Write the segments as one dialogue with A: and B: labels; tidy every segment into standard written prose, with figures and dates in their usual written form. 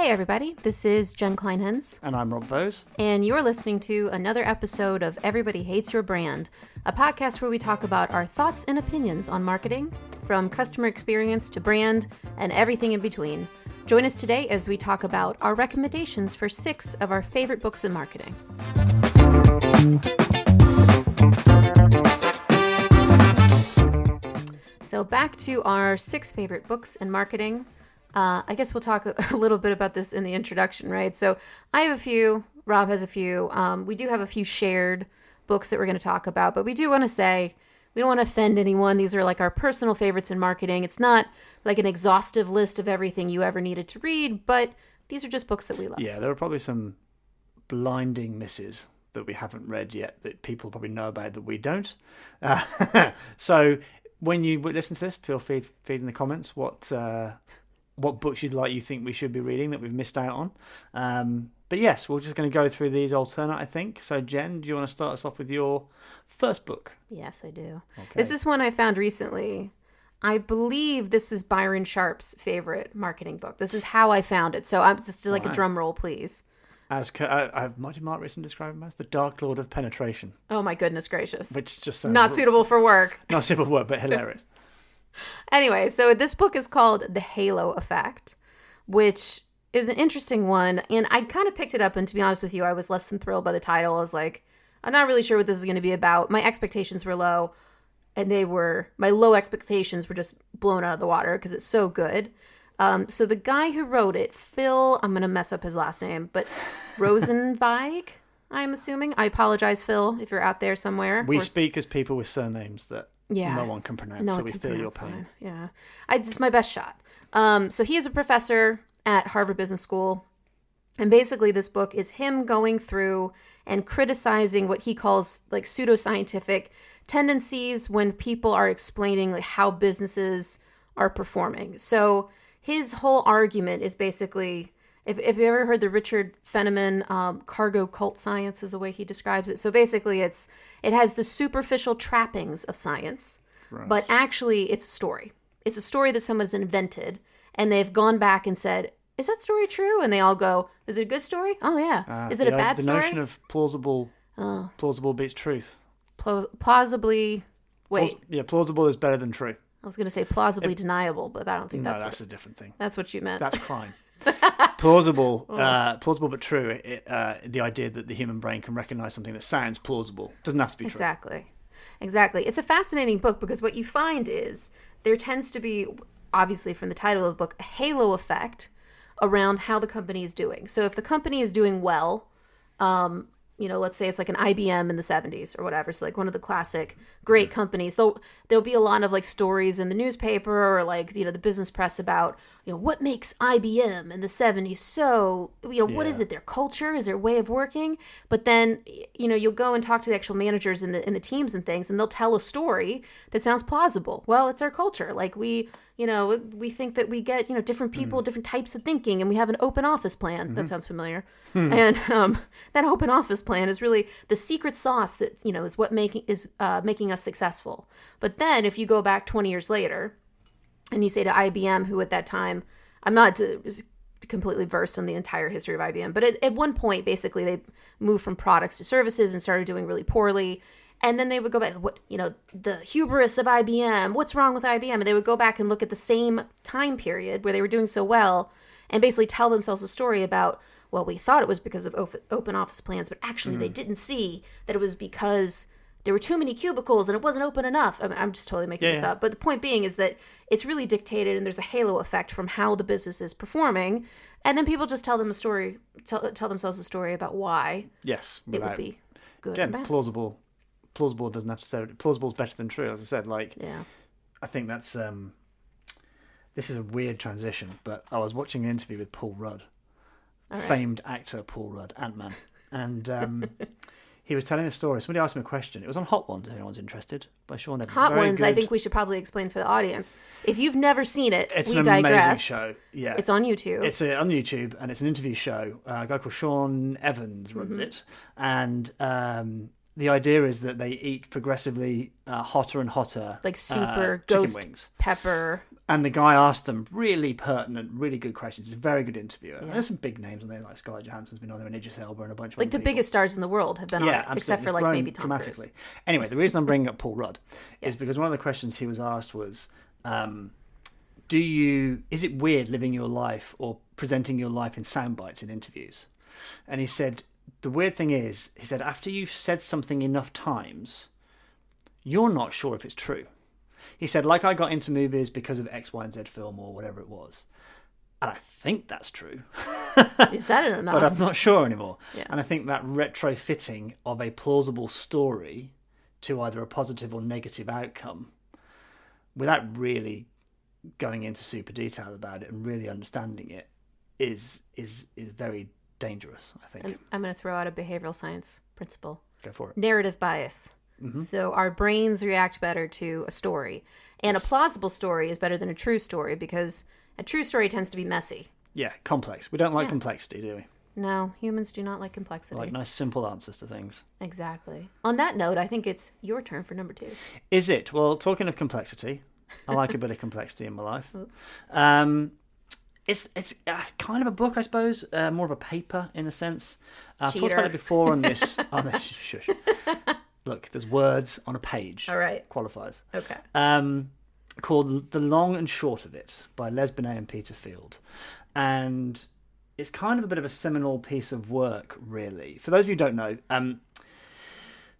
A: Hey everybody, this is Jen Kleinhens.
B: And I'm Rob Vose.
A: And you're listening to another episode of Everybody Hates Your Brand, a podcast where we talk about our thoughts and opinions on marketing, from customer experience to brand, and everything in between. Join us today as we talk about our recommendations for 6 of our favorite books in marketing. So back to our 6 favorite books in marketing. I guess we'll talk a little bit about this in the introduction, right? So I have a few, Rob has a few. We do have a few shared books that we're going to talk about, but we do want to say we don't want to offend anyone. These are like our personal favorites in marketing. It's not like an exhaustive list of everything you ever needed to read, but these are just books that we love.
B: Yeah, there are probably some blinding misses that we haven't read yet that people probably know about that we don't. So when you listen to this, feel free to feed in the comments what books you think we should be reading that we've missed out on. But yes, we're just going to go through these alternate, I think. So Jen, do you want to start us off with your first book?
A: Yes, I do.
B: Okay.
A: This is one I found recently. I believe this is Byron Sharp's favorite marketing book. This is how I found it. So I'm just like a drum roll, please.
B: As Marty Mark recently described him as the Dark Lord of Penetration.
A: Oh my goodness gracious.
B: Which just sounds
A: not suitable for work.
B: Not suitable for work, but hilarious.
A: Anyway, so this book is called The Halo Effect, which is an interesting one. And I kind of picked it up, and to be honest with you, I was less than thrilled by the title. I was like, I'm not really sure what this is going to be about. My expectations were low, and my low expectations were just blown out of the water because it's so good. So the guy who wrote it, Phil, I'm going to mess up his last name, but Rosenzweig, I'm assuming. I apologize, Phil, if you're out there somewhere.
B: We speak as people with surnames that no one can pronounce, so we feel your pain.
A: Fine. Yeah, it's my best shot. So he is a professor at Harvard Business School, and basically this book is him going through and criticizing what he calls like pseudoscientific tendencies when people are explaining like how businesses are performing. So his whole argument is basically, if you ever heard the Richard Feynman cargo cult science is the way he describes it. So basically it has the superficial trappings of science, right, but actually it's a story. It's a story that someone's invented, and they've gone back and said, is that story true? And they all go, is it a good story? Oh yeah. Is it a bad story?
B: The notion of plausible beats truth.
A: Plausibly, wait.
B: Plausible is better than true.
A: I was going to say plausibly deniable, but I don't think
B: that's a different thing.
A: That's what you meant.
B: That's crime. Plausible but true. The idea that the human brain can recognize something that sounds plausible doesn't have to be true.
A: Exactly. It's a fascinating book because what you find is there tends to be, obviously from the title of the book, a halo effect around how the company is doing. So if the company is doing well, let's say it's like an IBM in the 70s or whatever. So like one of the classic great companies, there'll be a lot of like stories in the newspaper or like, the business press about, what makes IBM in the 70s so, what is it, their culture, is their way of working? But then, you'll go and talk to the actual managers in the teams and things, and they'll tell a story that sounds plausible. Well, it's our culture. Like we think that we get, different people, different types of thinking, and we have an open office plan. Mm-hmm. That sounds familiar. And that open office plan is really the secret sauce that, is what making us successful. But then if you go back 20 years later and you say to IBM, who at that time, I'm not completely versed on the entire history of IBM, but at one point, basically, they moved from products to services and started doing really poorly. And then they would go back, the hubris of IBM, what's wrong with IBM? And they would go back and look at the same time period where they were doing so well and basically tell themselves a story about, well, we thought it was because of open office plans, but actually they didn't see that it was because there were too many cubicles and it wasn't open enough. I'm just totally making this up. But the point being is that it's really dictated, and there's a halo effect from how the business is performing. And then people just tell them a story, tell themselves a story about why it would be good and bad.
B: Plausible doesn't have to say plausible is better than true, as I said. I think that's this is a weird transition, but I was watching an interview with Paul Rudd, famed actor Paul Rudd, Ant-Man, and he was telling a story. Somebody asked him a question. It was on Hot Ones, if anyone's interested, by Sean Evans.
A: Hot Ones, good. I think we should probably explain for the audience. If you've never seen it,
B: it's
A: we
B: an
A: digress.
B: Amazing show. Yeah,
A: it's on YouTube.
B: It's on YouTube, and it's an interview show. A guy called Sean Evans runs it, and the idea is that they eat progressively hotter and hotter,
A: like super
B: chicken
A: ghost
B: wings.
A: pepper.
B: And the guy asked them really pertinent, really good questions. He's a very good interviewer. And there's some big names on there, like Scarlett Johansson's been on there, and Idris Elba, and a bunch of
A: Like
B: other
A: the
B: people.
A: biggest stars in the world have been on it, except for like maybe Tom
B: dramatically.
A: Cruise.
B: Anyway, the reason I'm bringing up Paul Rudd is because one of the questions he was asked was, is it weird living your life or presenting your life in sound bites in interviews? And he said, the weird thing is, he said, after you've said something enough times, you're not sure if it's true. He said, like, I got into movies because of X, Y, and Z film or whatever it was. And I think that's true.
A: Is that enough?
B: But I'm not sure anymore.
A: Yeah.
B: And I think that retrofitting of a plausible story to either a positive or negative outcome, without really going into super detail about it and really understanding it, is very dangerous, I think.
A: And I'm going to throw out a behavioral science principle.
B: Go for it.
A: Narrative bias.
B: Mm-hmm.
A: So our brains react better to a story. And a plausible story is better than a true story because a true story tends to be messy.
B: Yeah, complex. We don't like complexity, do we?
A: No, humans do not like complexity.
B: We like nice, simple answers to things.
A: Exactly. On that note, I think it's your turn for number 2.
B: Is it? Well, talking of complexity, I like a bit of complexity in my life. It's kind of a book, I suppose, more of a paper in a sense. I've talked about it before on this. Shush. Look, there's words on a page.
A: All right.
B: Qualifies.
A: Okay.
B: Called The Long and Short of It by Les Binet and Peter Field. And it's kind of a bit of a seminal piece of work, really. For those of you who don't know,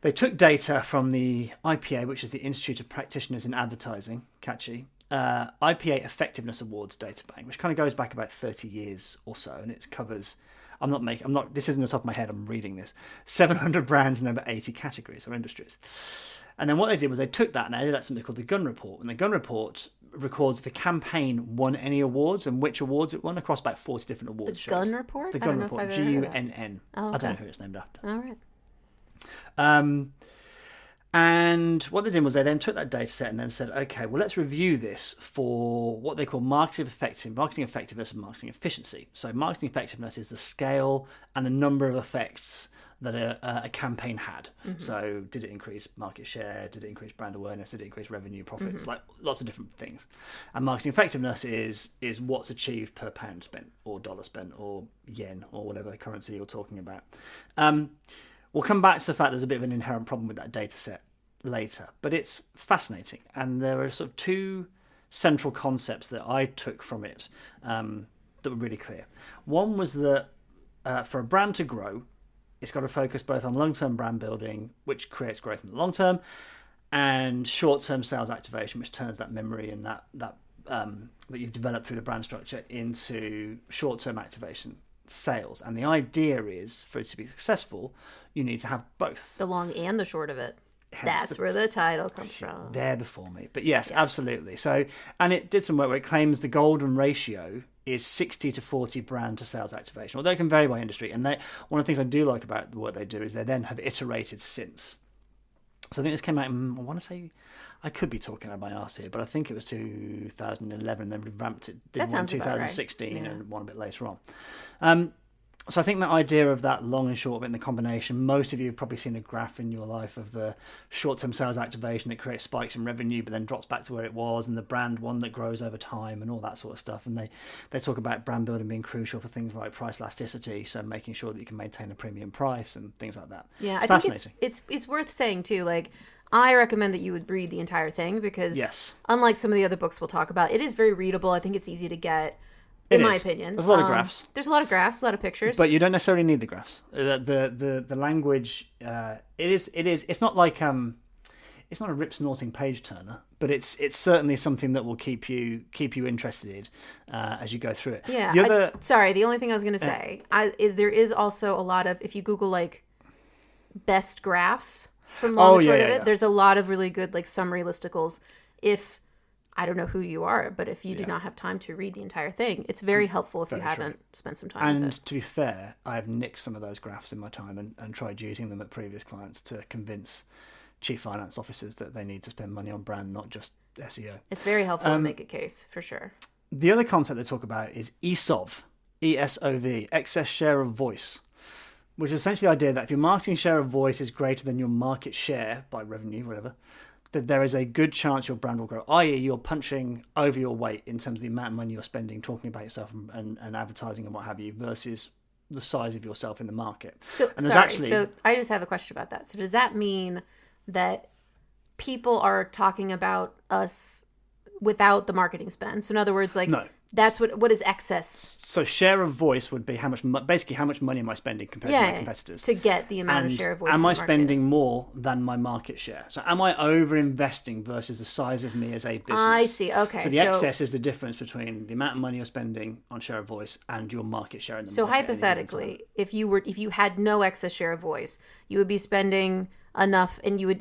B: they took data from the IPA, which is the Institute of Practitioners in Advertising, catchy, IPA Effectiveness Awards data bank, which kind of goes back about 30 years or so, and it covers... this isn't the top of my head, I'm reading this. 700 brands in over 80 categories or industries. And then what they did was they took that and they added out something called the Gunn Report. And the Gunn Report records if the campaign won any awards and which awards it won across about 40 different awards shows.
A: Gunn Report?
B: The Gunn Report, Gunn.
A: Oh, okay.
B: I don't know who it's named after.
A: All right.
B: And what they did was they then took that data set and then said, okay, well, let's review this for what they call marketing effectiveness and marketing efficiency. So marketing effectiveness is the scale and the number of effects that a campaign had. Mm-hmm. So did it increase market share? Did it increase brand awareness? Did it increase revenue, profits? Mm-hmm. Like lots of different things. And marketing effectiveness is what's achieved per pound spent or dollar spent or yen or whatever currency you're talking about. We'll come back to the fact there's a bit of an inherent problem with that data set later, but it's fascinating. And there are sort of two central concepts that I took from it that were really clear. One was that for a brand to grow, it's got to focus both on long-term brand building, which creates growth in the long term, and short-term sales activation, which turns that memory and that you've developed through the brand structure into short-term activation sales. And the idea is, for it to be successful, you need to have both.
A: The long and the short of it. That's where the title comes from.
B: There before me. But yes, absolutely. So, and it did some work where it claims the golden ratio is 60 to 40 brand to sales activation, although it can vary by industry. And one of the things I do like about the work they do is they then have iterated since. So I think this came out in, I want to say, I could be talking out of my arse here, but I think it was 2011, then revamped it, did one in 2016 and one a bit later on. So I think that idea of that long and short of it in the combination, most of you have probably seen a graph in your life of the short-term sales activation that creates spikes in revenue but then drops back to where it was, and the brand one that grows over time and all that sort of stuff. And they talk about brand building being crucial for things like price elasticity, so making sure that you can maintain a premium price and things like that.
A: Yeah,
B: it's
A: fascinating. It's worth saying too, like, I recommend that you would read the entire thing because unlike some of the other books we'll talk about, it is very readable. I think it's easy to get. In my opinion,
B: there's a lot of graphs.
A: There's a lot of graphs, a lot of pictures,
B: but you don't necessarily need the graphs. The language, it's not like it's not a rip snorting page turner, but it's certainly something that will keep you interested as you go through it.
A: Yeah. The only thing I was going to say is there is also a lot of, if you Google like best graphs from long and short of it, there's a lot of really good like summary listicles. If I don't know who you are, but if you do not have time to read the entire thing, it's very helpful if you haven't spent some time with it.
B: And to be fair, I've nicked some of those graphs in my time and tried using them at previous clients to convince chief finance officers that they need to spend money on brand, not just SEO.
A: It's very helpful to make a case, for sure.
B: The other concept they talk about is ESOV, ESOV, excess share of voice, which is essentially the idea that if your marketing share of voice is greater than your market share by revenue, whatever, that there is a good chance your brand will grow, i.e. you're punching over your weight in terms of the amount of money you're spending talking about yourself and advertising and what have you versus the size of yourself in the market.
A: So,
B: and there's
A: so I just have a question about that. So does that mean that people are talking about us without the marketing spend? So in other words, like,
B: no.
A: That's what is excess?
B: So share of voice would be how much money am I spending compared to my competitors
A: to get the amount of share of voice.
B: Am I spending more than my market share? So am I over investing versus the size of me as a business?
A: I see. Okay.
B: So the excess is the difference between the amount of money you're spending on share of voice and your market share in the market.
A: So hypothetically, if you had no excess share of voice, you would be spending enough, and you would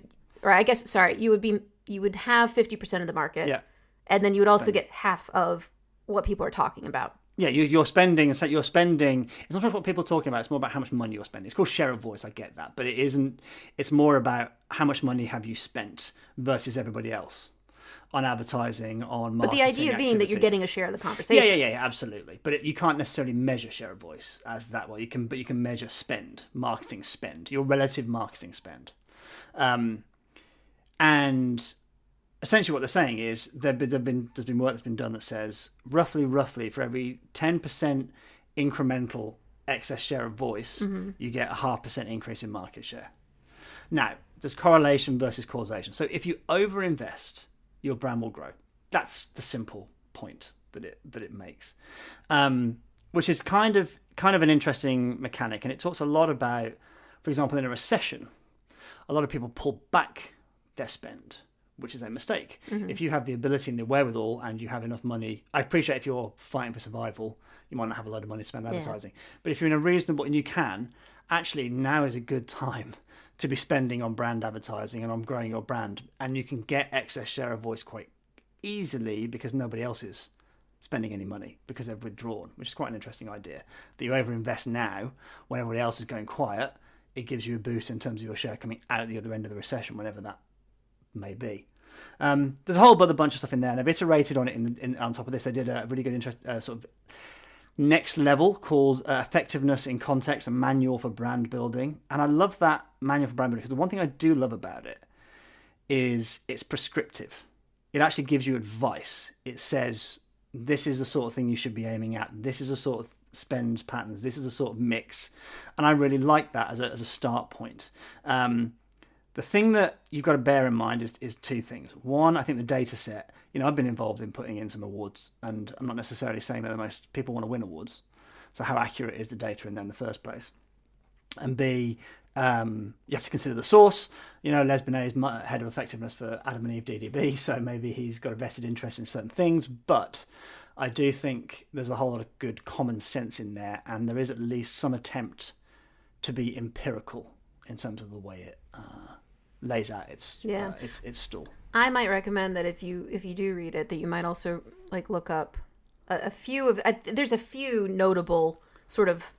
A: have 50% of the market.
B: Yeah.
A: And then you would also get half of what people are talking about.
B: Yeah, you're spending. It's not just what people are talking about. It's more about how much money you're spending. It's called share of voice. I get that, but it isn't. It's more about how much money have you spent versus everybody else on advertising, on marketing. But
A: the idea being that you're getting a share of the conversation.
B: Yeah, absolutely. But you can't necessarily measure share of voice as that way. But you can measure marketing spend, your relative marketing spend, and essentially what they're saying is there's been work that's been done that says roughly for every 10% incremental excess share of voice, you get a 0.5% increase in market share. Now, there's correlation versus causation. So if you overinvest, your brand will grow. That's the simple point that it makes, which is kind of an interesting mechanic. And it talks a lot about, for example, in a recession, a lot of people pull back their spend, which is a mistake. If you have the ability and the wherewithal and you have enough money, I appreciate if you're fighting for survival, you might not have a lot of money to spend advertising. But if you're in a reasonable, and you can, actually now is a good time to be spending on brand advertising and on growing your brand. And you can get excess share of voice quite easily because nobody else is spending any money because they've withdrawn, which is quite an interesting idea. That you overinvest now when everybody else is going quiet, it gives you a boost in terms of your share coming out the other end of the recession, whenever that may be. There's a whole other bunch of stuff in there, and they've iterated on it. On top of this, they did a really good sort of next level called Effectiveness in Context, a manual for brand building. And I love that manual for brand building because the one thing I do love about it is it's prescriptive. It actually gives you advice. It says this is the sort of thing you should be aiming at. This is the sort of spend patterns. This is a sort of mix, and I really like that as a start point. The thing that you've got to bear in mind is two things. One, I think the data set, I've been involved in putting in some awards, and I'm not necessarily saying that the most people want to win awards. So how accurate is the data in there in the first place? And B, you have to consider the source. Les Binet is head of effectiveness for Adam and Eve DDB, so maybe he's got a vested interest in certain things, but I do think there's a whole lot of good common sense in there, and there is at least some attempt to be empirical in terms of the way it lays out its stall.
A: I might recommend that if you do read it, that you might also look up a few of. There's a few notable sort of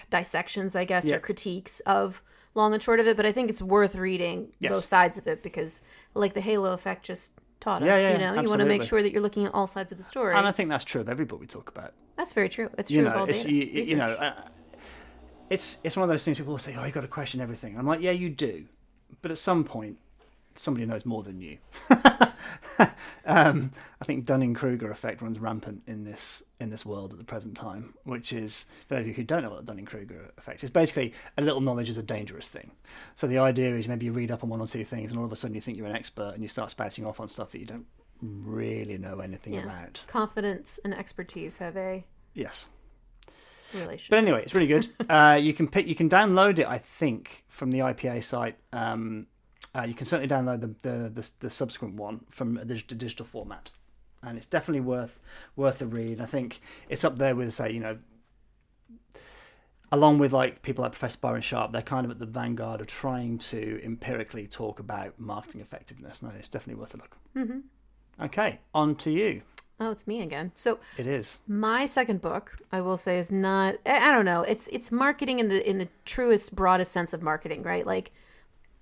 A: dissections, I guess, or critiques of long and short of it. But I think it's worth reading both sides of it because, like the halo effect just taught us, you want to make sure that you're looking at all sides of the story.
B: And I think that's true of every book we talk about.
A: That's very true. It's true of all data.
B: It's one of those things people will say, you got to question everything. I'm like, yeah, you do. But at some point, somebody knows more than you. I think Dunning-Kruger effect runs rampant in this world at the present time, which is, for those of you who don't know what the Dunning-Kruger effect is, basically a little knowledge is a dangerous thing. So the idea is maybe you read up on one or two things and all of a sudden you think you're an expert and you start spouting off on stuff that you don't really know anything about. Confidence
A: and expertise have a relationship.
B: But anyway, it's really good. You can download it, I think, from the IPA site. You can certainly download the subsequent one from the digital format, and it's definitely worth a read. I think it's up there with, say, along with people like Professor Byron Sharp, they're kind of at the vanguard of trying to empirically talk about marketing effectiveness. No, it's definitely worth a look. Mm-hmm. Okay, on to you.
A: Oh, it's me again. So
B: it is.
A: My second book, I will say, is not. I don't know. It's marketing in the truest, broadest sense of marketing, right? Like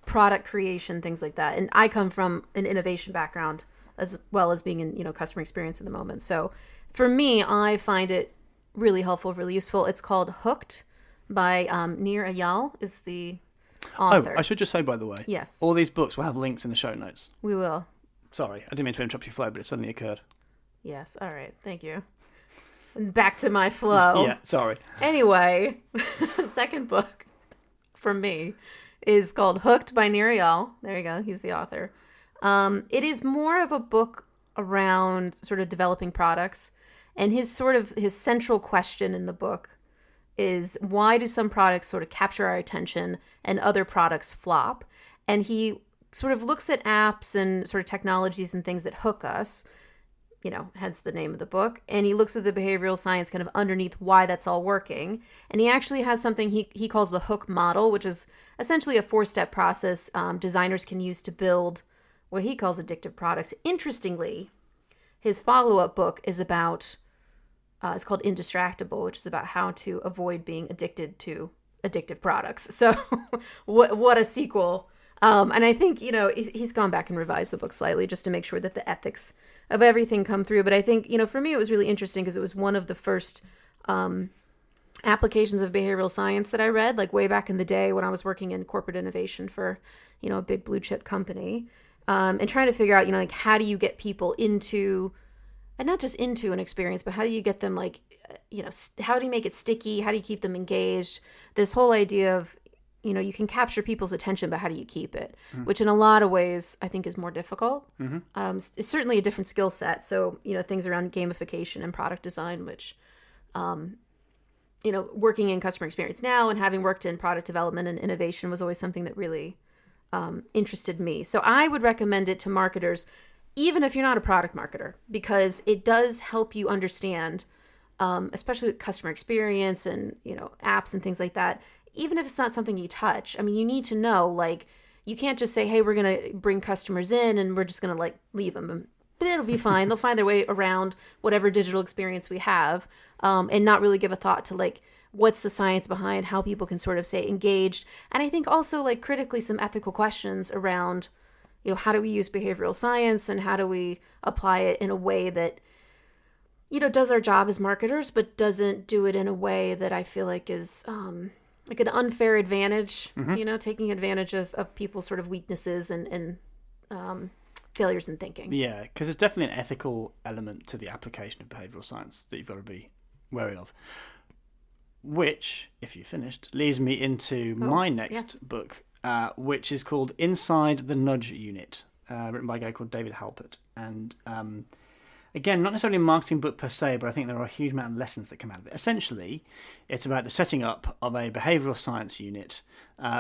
A: product creation, things like that. And I come from an innovation background as well as being in customer experience at the moment. So for me, I find it really helpful, really useful. It's called Hooked: by Nir Eyal is the author.
B: Oh, I should just say, by the way,
A: Yes,
B: all these books will have links in the show notes.
A: we will.
B: Sorry, I didn't mean to interrupt your flow, but it suddenly occurred.
A: Yes, all right. Thank you. And back to my flow.
B: Yeah, sorry.
A: Anyway, the second book from me is called Hooked by Nir Eyal. There you go. He's the author. It is more of a book around sort of developing products. And his central question in the book is, why do some products sort of capture our attention and other products flop? And he sort of looks at apps and sort of technologies and things that hook us, hence the name of the book. And he looks at the behavioral science kind of underneath why that's all working. And he actually has something he calls the hook model, which is essentially a 4-step process designers can use to build what he calls addictive products. Interestingly, his follow-up book is about, it's called Indistractable, which is about how to avoid being addicted to addictive products. So what a sequel. And I think, he's gone back and revised the book slightly just to make sure that the ethics of everything come through. But I think, for me, it was really interesting because it was one of the first applications of behavioral science that I read, like way back in the day when I was working in corporate innovation for, a big blue chip company, and trying to figure out, like, how do you get people into, and not just into an experience, but how do you get them, like, how do you make it sticky? How do you keep them engaged? This whole idea of, you can capture people's attention, but how do you keep it? Which in a lot of ways, I think is more difficult. It's certainly a different skill set. So, things around gamification and product design, which, working in customer experience now and having worked in product development and innovation was always something that really interested me. So I would recommend it to marketers, even if you're not a product marketer, because it does help you understand, especially with customer experience and, apps and things like that. Even if it's not something you touch, I mean, you need to know, like, you can't just say, hey, we're going to bring customers in and we're just going to, like, leave them. But it'll be fine. They'll find their way around whatever digital experience we have, and not really give a thought to, like, what's the science behind how people can sort of stay engaged. And I think also, like, critically some ethical questions around, how do we use behavioral science and how do we apply it in a way that, does our job as marketers, but doesn't do it in a way that I feel like is, like an unfair advantage, taking advantage of people's sort of weaknesses and failures in thinking.
B: Yeah, because there's definitely an ethical element to the application of behavioural science that you've got to be wary of. Which, if you finished, leads me into my next book, which is called Inside the Nudge Unit, written by a guy called David Halpert. And again, not necessarily a marketing book per se, but I think there are a huge amount of lessons that come out of it. Essentially, it's about the setting up of a behavioural science unit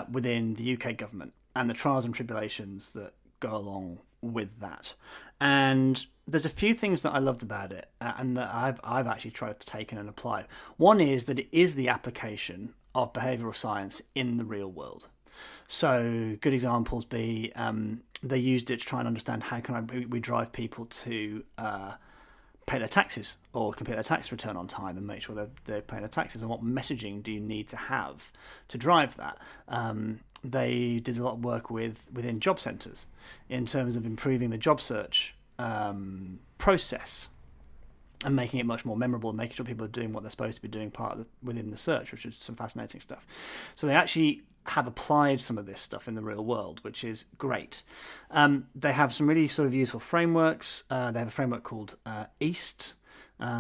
B: within the UK government and the trials and tribulations that go along with that. And there's a few things that I loved about it and that I've actually tried to take in and apply. One is that it is the application of behavioural science in the real world. So good examples be they used it to try and understand how we drive people to pay their taxes or complete their tax return on time and make sure they're paying their taxes, and what messaging do you need to have to drive that. They did a lot of work within job centres in terms of improving the job search process and making it much more memorable and making sure people are doing what they're supposed to be doing within the search, which is some fascinating stuff. So they actually have applied some of this stuff in the real world, which is great. They have some really sort of useful frameworks. They have a framework called EAST,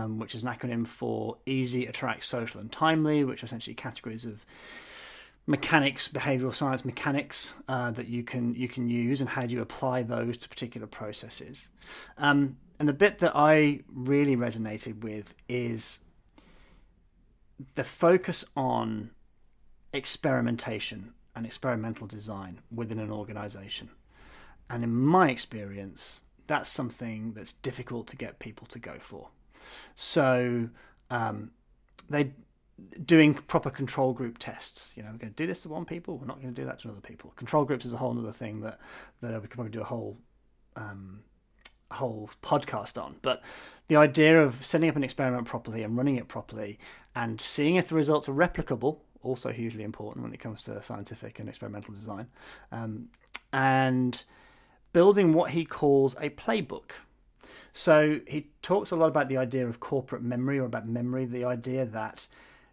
B: which is an acronym for Easy, Attract, Social and Timely, which are essentially categories of mechanics, behavioural science mechanics that you can use, and how do you apply those to particular processes. And the bit that I really resonated with is the focus on experimentation and experimental design within an organisation. And in my experience, that's something that's difficult to get people to go for. So they doing proper control group tests. We're going to do this to one people, we're not going to do that to other people. Control groups is a whole other thing that we could probably do a whole podcast on. But the idea of setting up an experiment properly and running it properly and seeing if the results are replicable, also hugely important when it comes to scientific and experimental design, and building what he calls a playbook. So he talks a lot about the idea of corporate memory, or about memory, the idea that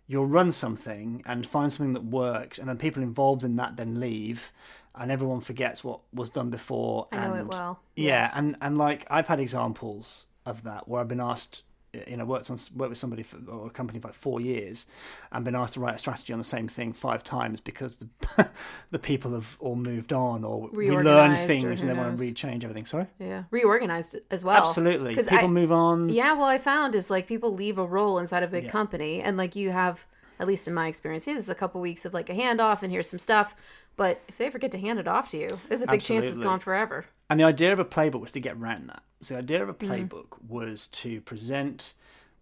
B: you'll run something and find something that works, and then people involved in that then leave, and everyone forgets what was done before.
A: I know it well.
B: Yeah,
A: Yes.
B: and like I've had examples of that where I've been asked, worked with somebody or a company for like 4 years, and been asked to write a strategy on the same thing 5 times because the people have all moved on or we learn
A: Reorganized, or
B: things
A: who
B: and they want
A: knows.
B: to rechange everything. Sorry.
A: Yeah. Reorganized as well.
B: Absolutely.
A: 'Cause
B: People move on.
A: Yeah, what I found is like people leave a role inside a big
B: Yeah.
A: company, and like you have, at least in my experience, this is a couple weeks of like a handoff, and here's some stuff. But if they forget to hand it off to you, there's a big chance it's
B: Absolutely.
A: gone forever.
B: And the idea of a playbook was to get around that. So the idea of a
A: Mm-hmm.
B: playbook was to present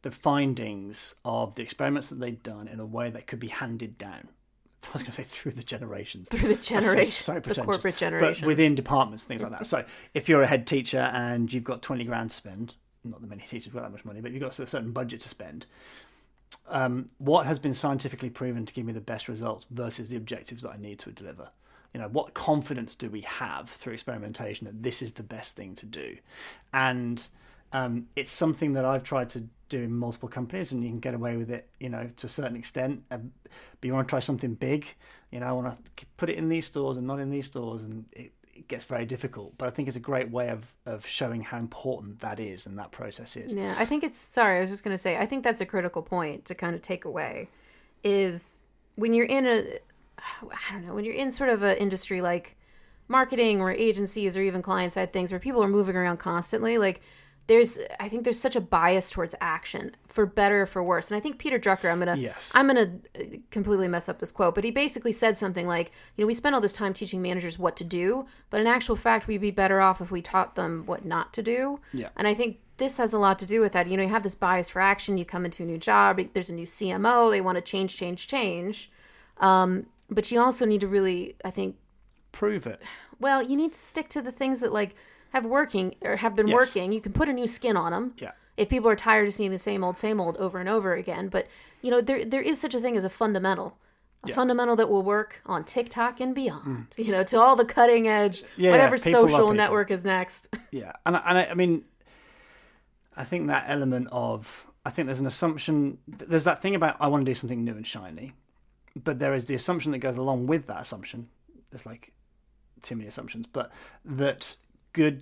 B: the findings of the experiments that they'd done in a way that could be handed down. I was going to say through the generations.
A: Through the
B: That sounds
A: generation,
B: so
A: the
B: pretentious.
A: corporate generation.
B: But within departments, things like that. So if you're a head teacher and you've got 20 grand to spend, not that many teachers have got that much money, but you've got a certain budget to spend, what has been scientifically proven to give me the best results versus the objectives that I need to deliver? What confidence do we have through experimentation that this is the best thing to do? And it's something that I've tried to do in multiple companies, and you can get away with it, to a certain extent. But you want to try something big, I want to put it in these stores and not in these stores, and it gets very difficult. But I think it's a great way of showing how important that is and that process is.
A: Yeah, I think I was just going to say, I think that's a critical point to kind of take away is when you're in when you're in sort of an industry like marketing or agencies or even client side things where people are moving around constantly, like I think there's such a bias towards action, for better or for worse. And I think Peter Drucker, I'm gonna completely mess up this quote, but he basically said something like, we spend all this time teaching managers what to do, but in actual fact, we'd be better off if we taught them what not to do.
B: Yeah.
A: And I think this has a lot to do with that. You have this bias for action. You come into a new job, there's a new CMO, they want to change. But you also need to really, I think,
B: Prove it.
A: well, you need to stick to the things that like have been
B: Yes.
A: working. You can put a new skin on them.
B: Yeah.
A: If people are tired of seeing the same old over and over again, but there is such a thing as a fundamental. Fundamental that will work on TikTok and beyond, to all the cutting edge, whatever
B: people love
A: social
B: people.
A: network is next.
B: Yeah, and I mean, I think that element of, I think there's an assumption, there's that thing about I want to do something new and shiny, but there is the assumption that goes along with that assumption. There's like too many assumptions, but that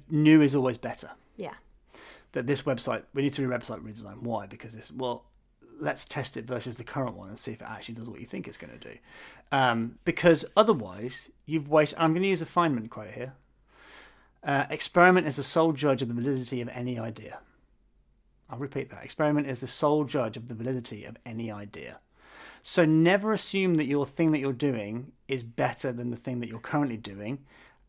B: new is always better.
A: Yeah.
B: That this website, we need to do a website redesign. Why? Because let's test it versus the current one and see if it actually does what you think it's going to do. Because otherwise, you've wasted. I'm going to use a Feynman quote here. Experiment is the sole judge of the validity of any idea. I'll repeat that. Experiment is the sole judge of the validity of any idea. So never assume that your thing that you're doing is better than the thing that you're currently doing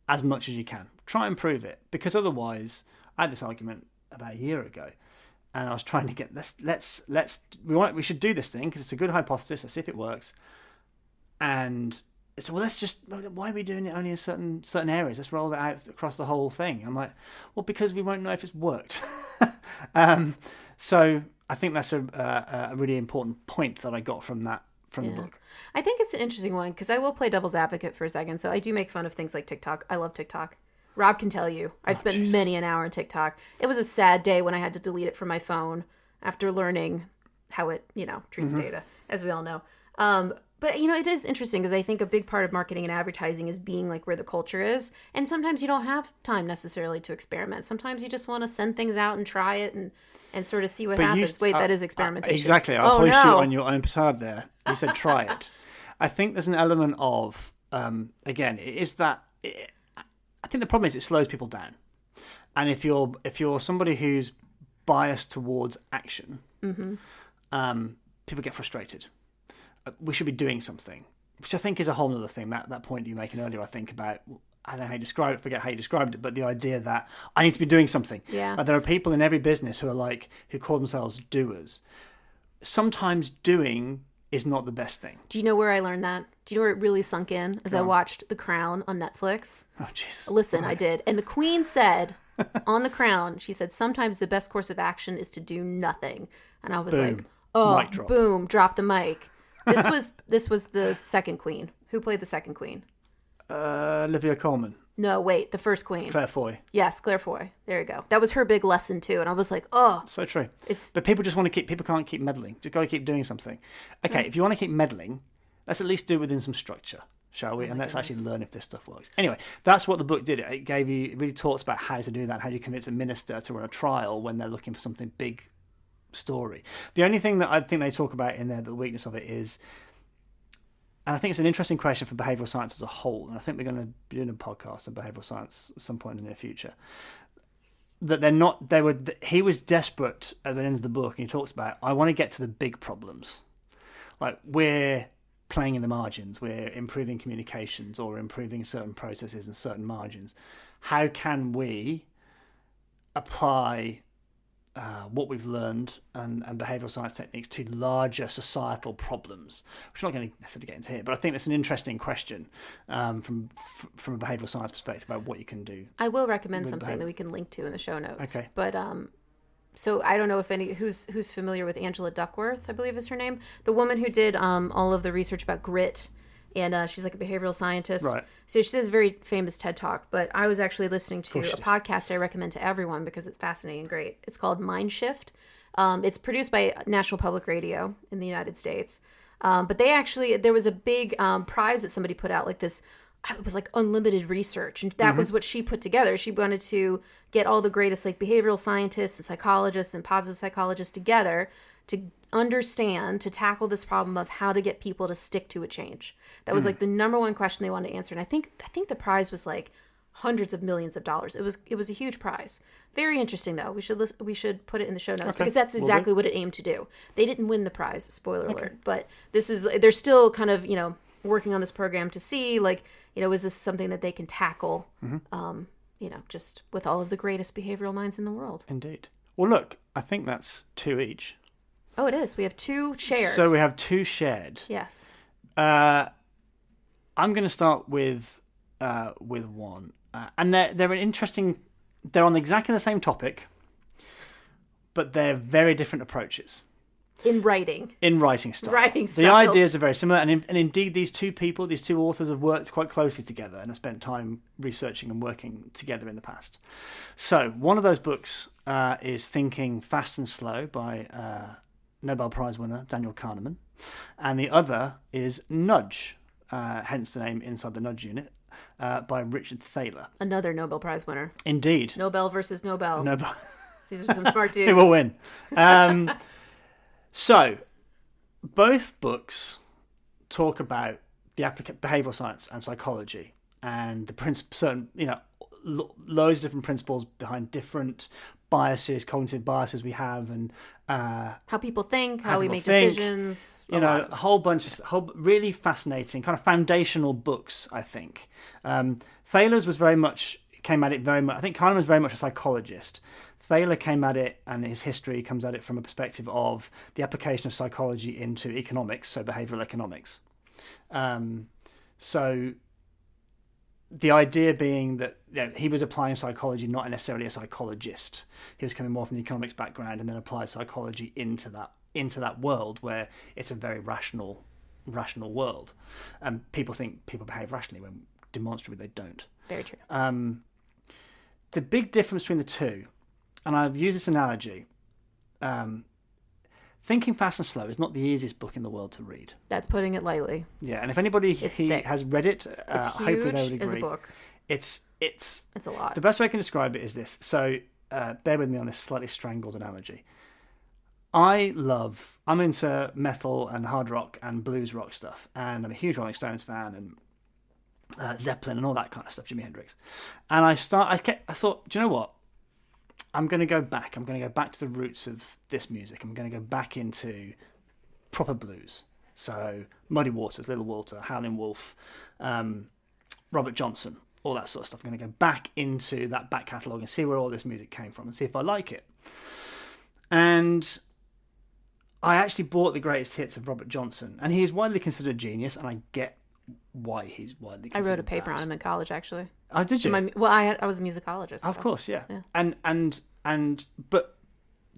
B: as much as you can. Try and prove it, because otherwise, I had this argument about a year ago, and I was trying to get we should do this thing because it's a good hypothesis. Let's see if it works. And so, why are we doing it only in certain areas? Let's roll it out across the whole thing. I'm like, well, because we won't know if it's worked. So I think that's a really important point that I got from the book.
A: I think it's an interesting one because I will play devil's advocate for a second. So I do make fun of things like TikTok. I love TikTok. Rob can tell you. I've spent many an hour on TikTok. It was a sad day when I had to delete it from my phone after learning how it, treats data, as we all know. But, it is interesting because I think a big part of marketing and advertising is being like where the culture is. And sometimes you don't have time necessarily to experiment. Sometimes you just want to send things out and try it and sort of see what happens. That is experimentation.
B: Exactly. I'll hoist you on your own petard there. You said try it. I think there's an element of, again, it is that... I think the problem is it slows people down. And if you're somebody who's biased towards action, people get frustrated. We should be doing something, which I think is a whole other thing. That point you were making earlier, I think, about, I don't know how you describe it, forget how you described it, but the idea that I need to be doing something.
A: Yeah.
B: There are people in every business who call themselves doers. Sometimes doing is not the best thing.
A: Do you know where I learned that? Do you know where it really sunk in? As I watched The Crown on Netflix.
B: Oh, Jesus.
A: Listen, I did. And the Queen said on The Crown, she said, sometimes the best course of action is to do nothing. And I was like, oh,
B: Mic drop.
A: Boom, drop the mic. This was the second Queen. Who played the second Queen?
B: Olivia Colman.
A: No, wait, the first queen.
B: Claire Foy.
A: Yes, Claire Foy. There you go. That was her big lesson too, and I was like, oh,
B: So true.
A: it's
B: But people just want to keep. People can't keep meddling. Just got to keep doing something. Okay, if you want to keep meddling, let's at least do it within some structure, shall we? And let's actually learn if this stuff works. Anyway, that's what the book did. It gave you. It really talks about how to do that. How do you convince a minister to run a trial when they're looking for something big story. The only thing that I think they talk about in there, the weakness of it is, and I think it's an interesting question for behavioural science as a whole, and I think we're going to be doing a podcast on behavioural science at some point in the near future, that he was desperate at the end of the book, and he talks about, I want to get to the big problems. Like, we're playing in the margins, we're improving communications or improving certain processes and certain margins. How can we apply what we've learned and behavioural science techniques to larger societal problems, which I'm not going to necessarily get into here, but I think that's an interesting question from a behavioural science perspective about what you can do.
A: I will recommend something that we can link to in the show notes.
B: Okay.
A: But so I don't know if who's familiar with Angela Duckworth, I believe is her name, the woman who did all of the research about grit. And she's like a behavioral scientist.
B: Right.
A: So she does a very famous TED Talk. But I was actually listening to a podcast I recommend to everyone because it's fascinating and great. It's called Mind Shift. It's produced by National Public Radio in the United States. But there was a big prize that somebody put out, like this, it was like unlimited research. And that was what she put together. She wanted to get all the greatest like behavioral scientists and psychologists and positive psychologists together to understand, to tackle this problem of how to get people to stick to a change. That was like the number one question they wanted to answer. And I think the prize was like hundreds of millions of dollars. It was a huge prize. Very interesting though. We should put it in the show notes because that's exactly what it aimed to do. They didn't win the prize, spoiler alert, but they're still kind of, working on this program to see like, is this something that they can tackle, just with all of the greatest behavioral minds in the world.
B: Indeed. Well, look, I think that's 2 each.
A: Oh, it is. We have 2 shared.
B: So we have 2 shared.
A: Yes.
B: I'm going to start with one, and they're an interesting. They're on exactly the same topic, but they're very different approaches.
A: In writing
B: style.
A: Writing style.
B: The ideas are very similar, and indeed these 2 authors have worked quite closely together and have spent time researching and working together in the past. So one of those books is Thinking Fast and Slow by Nobel Prize winner Daniel Kahneman, and the other is Nudge, hence the name Inside the Nudge Unit, by Richard Thaler.
A: Another Nobel Prize winner.
B: Indeed.
A: Nobel versus Nobel.
B: Nobel.
A: These are some smart dudes.
B: Who will win? So, both books talk about the behavioural science and psychology and the certain, loads of different principles behind different biases, cognitive biases we have, and
A: how people think, how we make decisions.
B: A whole bunch of really fascinating, kind of foundational books, I think. Thaler's was came at it very much. I think Kahneman was very much a psychologist. Thaler came at it, and his history comes at it from a perspective of the application of psychology into economics, so behavioural economics. So the idea being that he was applying psychology, not necessarily a psychologist. He was coming more from the economics background, and then applied psychology into that world where it's a very rational world, and people think people behave rationally when demonstrably they don't.
A: Very true.
B: The big difference between the 2. And I've used this analogy. Thinking Fast and Slow is not the easiest book in the world to read.
A: That's putting it lightly.
B: Yeah, and if anybody has read it, hopefully they would agree.
A: As a book.
B: It's
A: a lot.
B: The best way I can describe it is this. So bear with me on this slightly strangled analogy. I'm into metal and hard rock and blues rock stuff, and I'm a huge Rolling Stones fan and Zeppelin and all that kind of stuff, Jimi Hendrix. And I thought, do you know what? I'm going to go back. I'm going to go back to the roots of this music. I'm going to go back into proper blues. So Muddy Waters, Little Walter, Howlin' Wolf, Robert Johnson, all that sort of stuff. I'm going to go back into that back catalogue and see where all this music came from and see if I like it. And I actually bought the greatest hits of Robert Johnson, and he is widely considered a genius, and I get why he's widely considered.
A: I wrote a paper on him in college, actually.
B: Oh, did you?
A: I was a musicologist.
B: Of course, yeah. But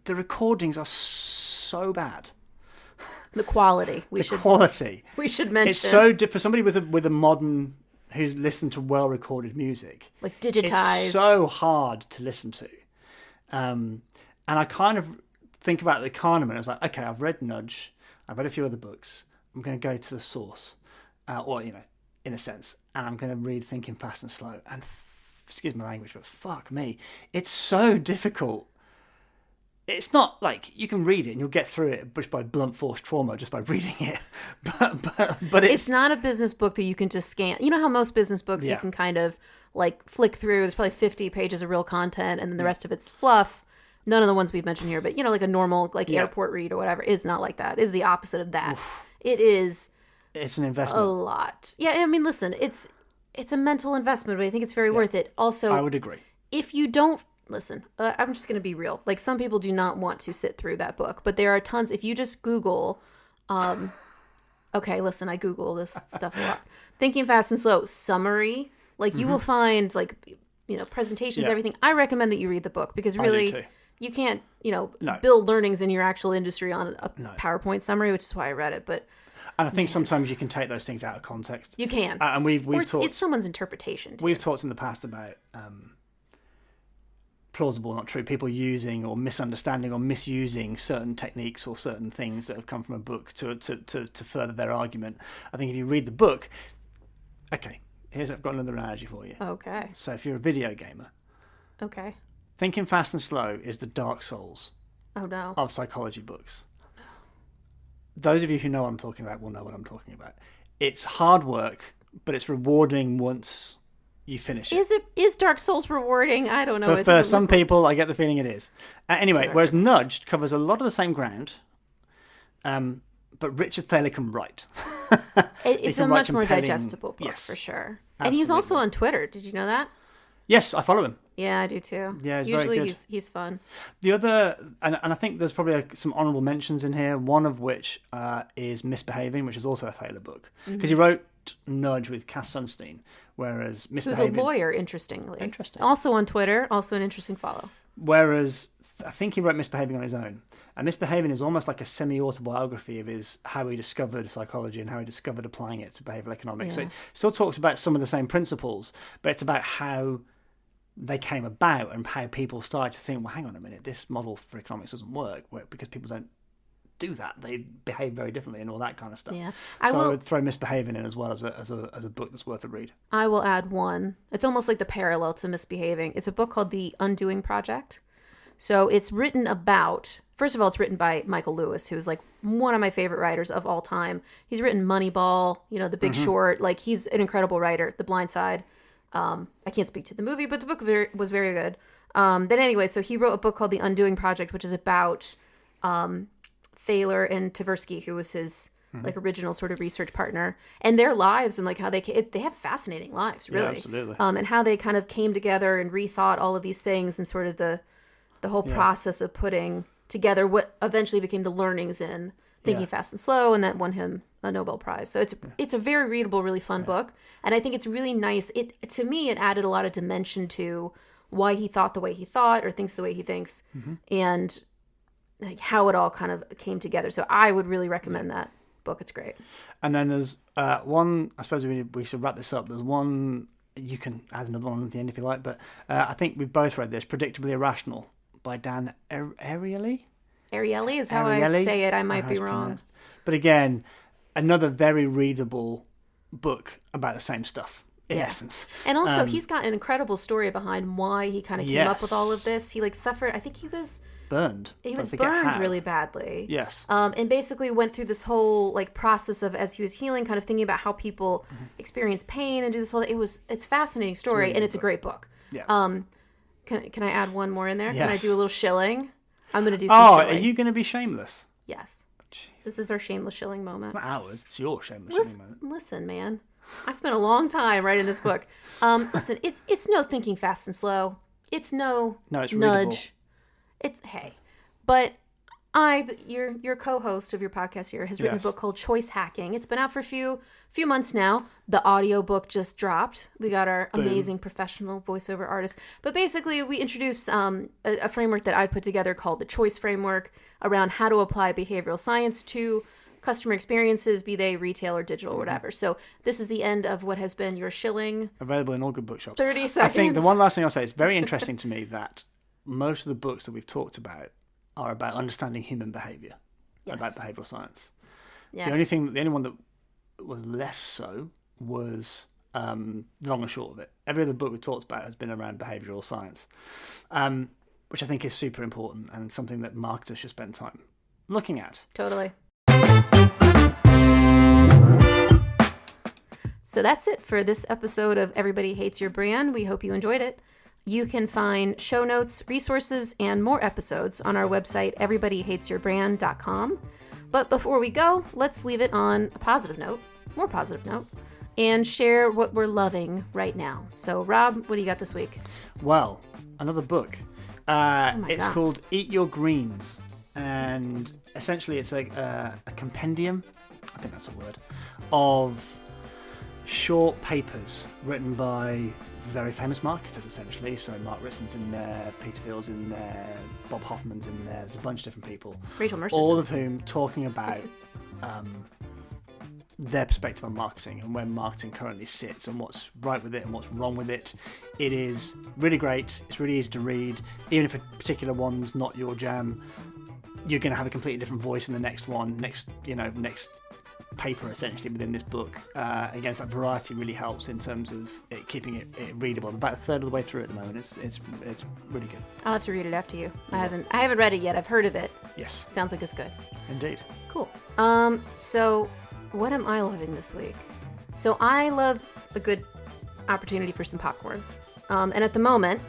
B: the recordings are so bad.
A: The quality.
B: Quality.
A: We should mention.
B: It's so for somebody with a modern who's listened to well-recorded music,
A: like digitized.
B: It's so hard to listen to. And I kind of think about the Kahneman. It's like, okay, I've read Nudge, I've read a few other books. I'm going to go to the source, or in a sense, and I'm going to read Thinking Fast and Slow. And excuse my language, but fuck me, it's so difficult. It's not like you can read it and you'll get through it just by blunt force trauma, just by reading it. but
A: it's not a business book that you can just scan. You know how most business books you can kind of like flick through. There's probably 50 pages of real content, and then the rest of it's fluff. None of the ones we've mentioned here, but like a normal airport read or whatever is not like that. Is the opposite of that. Oof. It is.
B: It's an investment.
A: A lot. Yeah, I mean, listen, it's a mental investment, but I think it's very worth it. Also,
B: I would agree.
A: If you don't listen, I'm just going to be real. Like, some people do not want to sit through that book, but there are tons. If you just Google, okay, listen, I Google this stuff a lot. Thinking Fast and Slow summary, like you will find presentations, everything. I recommend that you read the book because really you can't, build learnings in your actual industry on a PowerPoint summary, which is why I read it.
B: And I think sometimes you can take those things out of context.
A: You can.
B: And we've talked.
A: It's someone's interpretation.
B: We've talked in the past about plausible, not true, people using or misunderstanding or misusing certain techniques or certain things that have come from a book to further their argument. I think if you read the book, okay, I've got another analogy for you.
A: Okay.
B: So if you're a video gamer,
A: okay,
B: Thinking Fast and Slow is the Dark Souls of psychology books. Those of you who know what I'm talking about will know what I'm talking about. It's hard work, but it's rewarding once you finish it.
A: Is Dark Souls rewarding? I don't know.
B: For some people, I get the feeling it is. Anyway, whereas Nudge covers a lot of the same ground, but Richard Thaler can write.
A: It's a much more digestible book, for sure. Absolutely. And he's also on Twitter. Did you know that?
B: Yes, I follow him.
A: Yeah, I do too.
B: Yeah,
A: usually he's fun.
B: The other, and I think there's probably some honourable mentions in here. One of which is Misbehaving, which is also a Thaler book, because he wrote Nudge with Cass Sunstein, whereas Misbehaving,
A: who's a lawyer, interesting. Also on Twitter, also an interesting follow.
B: Whereas I think he wrote Misbehaving on his own, and Misbehaving is almost like a semi-autobiography of how he discovered psychology and how he discovered applying it to behavioural economics. So it still talks about some of the same principles, but it's about how they came about and how people started to think, well, hang on a minute, this model for economics doesn't work because people don't do that. They behave very differently and all that kind of stuff.
A: Yeah.
B: I would throw Misbehaving in as well as a book that's worth a read.
A: I will add one. It's almost like the parallel to Misbehaving. It's a book called The Undoing Project. So it's written about, first of all, it's written by Michael Lewis, who's like one of my favorite writers of all time. He's written Moneyball, The Big Short. Like, he's an incredible writer. The Blind Side. I can't speak to the movie, but the book was very good. Then anyway, so he wrote a book called The Undoing Project, which is about Thaler and Tversky, who was his like original sort of research partner, and their lives and like how they have fascinating lives, really.
B: Yeah, absolutely.
A: And how they kind of came together and rethought all of these things and sort of the whole process of putting together what eventually became the learnings in Thinking Fast and Slow, and that won him a Nobel Prize. So it's a very readable, really fun book, and I think it's really nice. To me, it added a lot of dimension to why he thought the way he thought or thinks the way he thinks, and like how it all kind of came together. So I would really recommend that book. It's great.
B: And then there's one. I suppose we should wrap this up. There's one. You can add another one at the end if you like, but I think we both read this. Predictably Irrational by Dan Ariely.
A: Ariely is how I say it. I might be wrong. Pronounced.
B: But again, another very readable book about the same stuff, in essence.
A: And also, he's got an incredible story behind why he kind of came up with all of this. He suffered, I think he was
B: burned.
A: He was burned really badly.
B: Yes.
A: And basically went through this whole process of, as he was healing, kind of thinking about how people experience pain and do this whole. It's a fascinating story, really, and it's a great book.
B: Yeah.
A: Can I add one more in there?
B: Yes.
A: Can I do a little shilling? I'm going to do some shilling.
B: Are you going to be shameless?
A: Yes. Jeez. This is our shameless shilling moment.
B: It's not ours. It's your shameless shilling moment.
A: Listen, man. I spent a long time writing this book. Listen, it's no Thinking Fast and Slow. It's no
B: it's
A: Nudge. But your co-host of your podcast here has written a book called Choice Hacking. It's been out for a few months now. The audiobook just dropped. We got our amazing professional voiceover artist. But basically, we introduced a framework that I put together called the Choice Framework around how to apply behavioral science to customer experiences, be they retail or digital or whatever. So this is the end of what has been your shilling.
B: Available in all good bookshops.
A: 30 seconds.
B: I think the one last thing I'll say, it's very interesting to me that most of the books that we've talked about are about understanding human behaviour, about behavioural science.
A: Yes.
B: The only one that was less so was the long and short of it. Every other book we talked about has been around behavioural science, which I think is super important and something that marketers should spend time looking at.
A: Totally. So that's it for this episode of Everybody Hates Your Brand. We hope you enjoyed it. You can find show notes, resources, and more episodes on our website, everybodyhatesyourbrand.com. But before we go, let's leave it on a positive note, more positive note, and share what we're loving right now. So, Rob, what do you got this week?
B: Well, another book. It's
A: God.
B: called Eat Your Greens. And essentially it's a compendium, I think that's a word, of short papers written by very famous marketers, essentially. So Mark Ritson's in there, Peter Field's in there, Bob Hoffman's in there. There's a bunch of different people.
A: Rachel Mercer's
B: all of whom talking about their perspective on marketing and where marketing currently sits and what's right with it and what's wrong with it. It is really great. It's really easy to read. Even if a particular one's not your jam, you're going to have a completely different voice in the next one, next paper essentially within this book. Again, that variety really helps in terms of keeping it readable. I'm about a third of the way through at the moment. It's really good.
A: I'll have to read it after you. I haven't read it yet. I've heard of it.
B: Yes.
A: Sounds like it's good.
B: Indeed.
A: Cool. So what am I loving this week? So I love a good opportunity for some popcorn. And at the moment,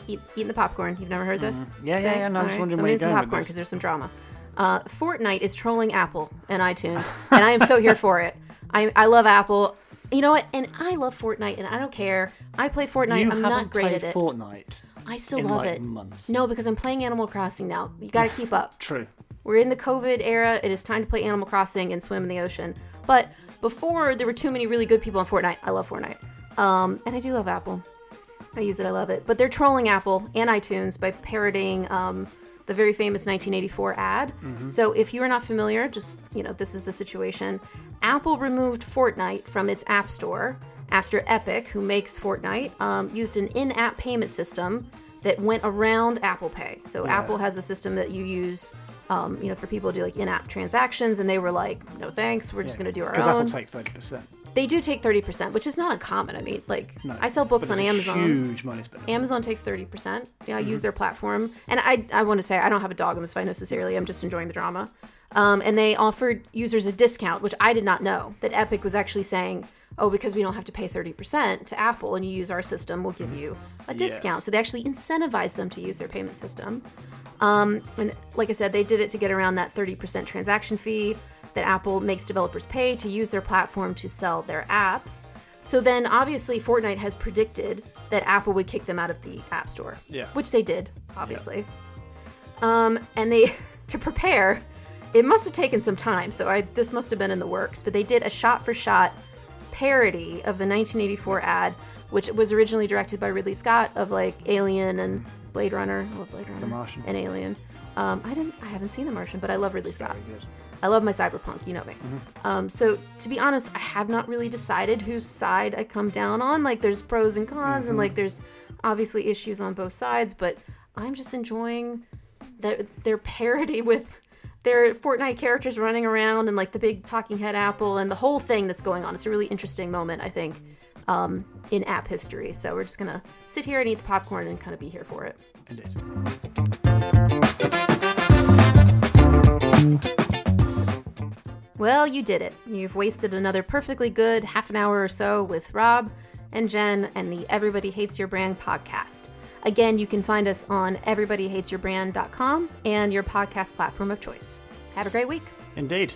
A: eating the popcorn. You've never heard this?
B: Yeah. No, I was wondering where you're going with
A: popcorn
B: this.
A: because there's some drama. Fortnite is trolling Apple and iTunes, and I am so here for it. I love Apple. You know what? And I love Fortnite, and I don't care. I play Fortnite. I'm not great at it.
B: Fortnite.
A: I still love it.
B: Months.
A: No, because I'm playing Animal Crossing now. You got to keep up.
B: True.
A: We're in the COVID era. It is time to play Animal Crossing and swim in the ocean. But before there were too many really good people on Fortnite, I love Fortnite. And I do love Apple. I use it. I love it. But they're trolling Apple and iTunes by parroting the very famous 1984 ad. Mm-hmm. So if you are not familiar, just, this is the situation. Apple removed Fortnite from its app store after Epic, who makes Fortnite, used an in-app payment system that went around Apple Pay. So Apple has a system that you use, for people to do like in-app transactions, and they were like, no thanks, we're just going to do our own.
B: Because Apple take 30%.
A: They do take 30%, which is not uncommon. I mean, I sell books on Amazon.
B: Huge money spent.
A: Amazon takes 30%. Yeah, I use their platform. And I want to say, I don't have a dog in this fight necessarily. I'm just enjoying the drama. And they offered users a discount, which I did not know, that Epic was actually saying, because we don't have to pay 30% to Apple and you use our system, we'll give you a discount.
B: Yes.
A: So they actually incentivized them to use their payment system. And like I said, they did it to get around that 30% transaction fee that Apple makes developers pay to use their platform to sell their apps. So then obviously Fortnite has predicted that Apple would kick them out of the App Store, which they did, obviously. Yeah. And they, to prepare, it must have taken some time, so this must have been in the works, but they did a shot-for-shot parody of the 1984 ad, which was originally directed by Ridley Scott of like Alien and Blade Runner. I love Blade Runner.
B: The Martian.
A: And Alien. I haven't seen The Martian, but I love Ridley Scott.
B: Very good.
A: I love my cyberpunk, you know me. Mm-hmm. So to be honest, I have not really decided whose side I come down on. Like there's pros and cons, and like there's obviously issues on both sides, but I'm just enjoying their parody with their Fortnite characters running around and like the big talking head Apple and the whole thing that's going on. It's a really interesting moment, I think, in app history. So we're just gonna sit here and eat the popcorn and kind of be here for it.
B: Indeed.
A: Well, you did it. You've wasted another perfectly good half an hour or so with Rob and Jen and the Everybody Hates Your Brand podcast. Again, you can find us on everybodyhatesyourbrand.com and your podcast platform of choice. Have a great week.
B: Indeed.